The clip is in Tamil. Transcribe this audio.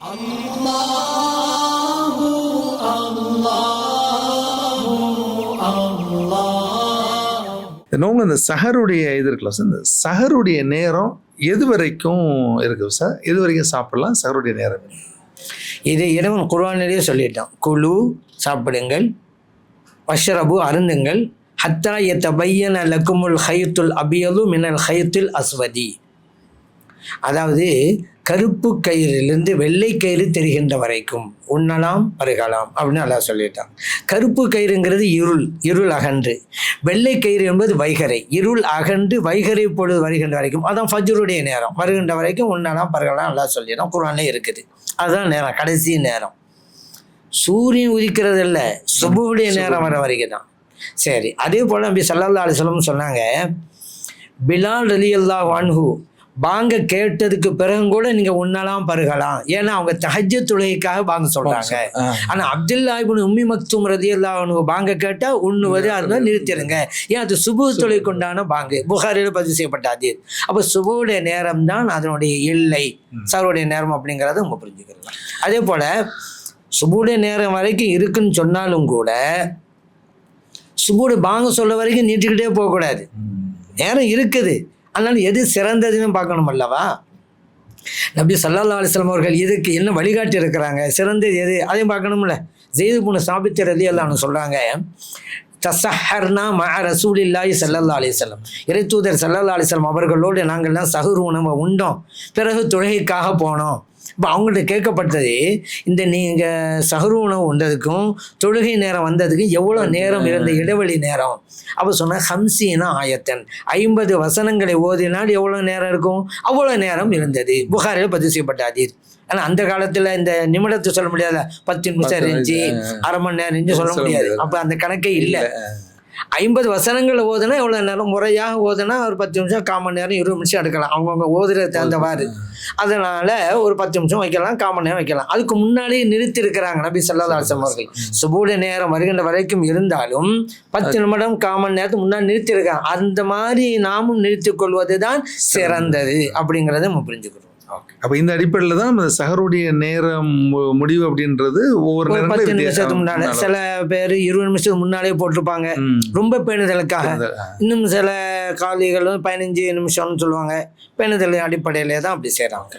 அல்லாஹு அல்லாஹு அல்லாஹ். நோங்க இந்த சஹருடைய இது இருக்குல்ல சார், இந்த சஹருடைய நேரம் எது வரைக்கும் இருக்குது சார்? எது வரைக்கும் சாப்பிடலாம்? சஹருடைய நேரம் இது இறைவன் குர்ஆனிலேயே சொல்லிட்டான். குலு சாப்பிடுங்கள், வஷ்ரபு அருந்துங்கள், ஹத்தா யதபையன லக்குமுல் ஹைத்துல் அபியது மினல் ஹைத்துல் அஸ்வதி. அதாவது கருப்பு கயிறிலிருந்து வெள்ளை கயிறு தெரிகின்ற வரைக்கும் உண்ணலாம் பருகலாம் அப்படின்னு அல்லாஹ் சொல்லிட்டான். கருப்பு கயிறுங்கிறது இருள் அகன்று, வெள்ளை கயிறு என்பது வைகரை, இருள் அகன்று வைகரை பொழுது வருகின்ற வரைக்கும், அதான் ஃபஜ்ருடைய நேரம் வருகின்ற வரைக்கும் உண்ணலாம் பருகலாம் அல்லாஹ் சொல்லிட்டான். குர்ஆன்ல இருக்குது. அதுதான் நேரம், கடைசி நேரம். சூரியன் உதிக்கிறது இல்லை, சுபுடைய நேரம் வர வரைக்கும் தான். சரி, அதே போல் நபி ஸல்லல்லாஹு அலைஹி வஸல்லம் சொன்னாங்க, பிலால் ரலியல்லாஹு அன்ஹு பாங்க கேட்டதுக்கு பிறகு கூட நீங்கள் உண்ணலாம் பருகலாம், ஏன்னா அவங்க தஹஜ்ஜுத் தொழுகைக்காக பாங்க சொல்கிறாங்க. ஆனால் அப்துல்லா இப்னு உம்மி மக்தூம் ரலியல்லாஹு அன்ஹு பாங்க கேட்டால் உண்ணுவது அதுதான் நிறுத்திடுங்க, ஏன் அது சுபு தொழுகைக்கு உண்டான பாங்கு, புகாரில் பதிவு செய்யப்பட்ட அதீத். அப்போ சுபுடைய நேரம் தான் அதனுடைய எல்லை, சஹருடைய நேரம் அப்படிங்கிறத நம்ம புரிஞ்சுக்கலாம். அதே போல் சுபுடைய நேரம் வரைக்கும் இருக்குன்னு சொன்னாலும் கூட சுபுடைய பாங்க சொல்ல வரைக்கும் நீட்டிக்கிட்டே போகக்கூடாது. நேரம் இருக்குது, அதனால எது சிறந்ததுன்னு பார்க்கணும் அல்லவா? நபி ஸல்லல்லாஹு அலைஹி வஸல்லம் அவர்கள் இதுக்கு என்ன வழிகாட்டி இருக்கிறாங்க, சிறந்தது எது அதையும் பார்க்கணும்ல. ஸெய்த் இப்னு சாபித் ரலியல்லாஹு அன்ஹு சொல்கிறாங்க, தஸஹர்னா மஅ ரசூலில்லாஹி ஸல்லல்லாஹு அலைஹி வஸல்லம், இறைத்தூதர் ஸல்லல்லாஹு அலைஹி வஸல்லம் அவர்களோடு நாங்கள்லாம் சஹர் உணவை உண்டோம், பிறகு தொழுகைக்காக போனோம். இப்போ அவங்கள்ட்ட கேட்கப்பட்டது, இந்த நீங்கள் சஹர் உணவு உண்டதுக்கும் தொழுகை நேரம் வந்ததுக்கும் எவ்வளோ நேரம் இருந்த இடைவெளி நேரம்? அப்போ சொன்னால் ஹம்சீனா ஆயத்தன், 50 வசனங்களை ஓதினால் எவ்வளோ நேரம் இருக்கும்? அவ்வளோ நேரம் இருந்தது. புகாரில் பதிவு செய்யப்பட்ட ஹதீஸ். ஆனால் அந்த காலத்தில் இந்த நிமிடத்தை சொல்ல முடியாத, 10 நிமிஷம் இருந்துச்சு, அரை மணி நேரம் இருந்துச்சு சொல்ல முடியாது. அப்போ அந்த கணக்கே இல்லை. 50 வசனங்கள் ஓதுனா எவ்வளோ நேரம்? முறையாக ஓதுனா ஒரு 10 நிமிஷம், 1/4 மணி நேரம், 20 நிமிஷம் எடுக்கலாம், அவங்கவுங்க ஓதுறது தகுந்தவாறு. அதனால் ஒரு 10 நிமிஷம் வைக்கலாம், 1/4 மணி நேரம் வைக்கலாம். அதுக்கு முன்னாடி நிறுத்தி இருக்கிறாங்க நபி ஸல்லல்லாஹு அலைஹி வஸல்லம் அவர்கள். சுபுடைய நேரம் வருகின்ற வரைக்கும் இருந்தாலும் 10 நிமிடம், 1/4 மணி நேரத்துக்கு முன்னாடி நிறுத்தியிருக்காங்க. அந்த மாதிரி நாமும் நிறுத்தி கொள்வது தான் சிறந்தது அப்படிங்கிறத நம்ம புரிஞ்சுக்கிறோம். அப்போ இந்த அடிப்படையில் தான் நம்ம சஹருடைய நேரம் முடிவு அப்படின்றது ஒவ்வொரு 10 நிமிஷத்துக்கு முன்னாடி, சில பேர் 20 நிமிஷத்துக்கு முன்னாலே போட்டிருப்பாங்க ரொம்ப பேணுதலுக்காக. இன்னும் சில காலிகளும் 15 நிமிஷம்னு சொல்லுவாங்க. பேணுதல் அடிப்படையிலே தான் அப்படி செய்கிறாங்க.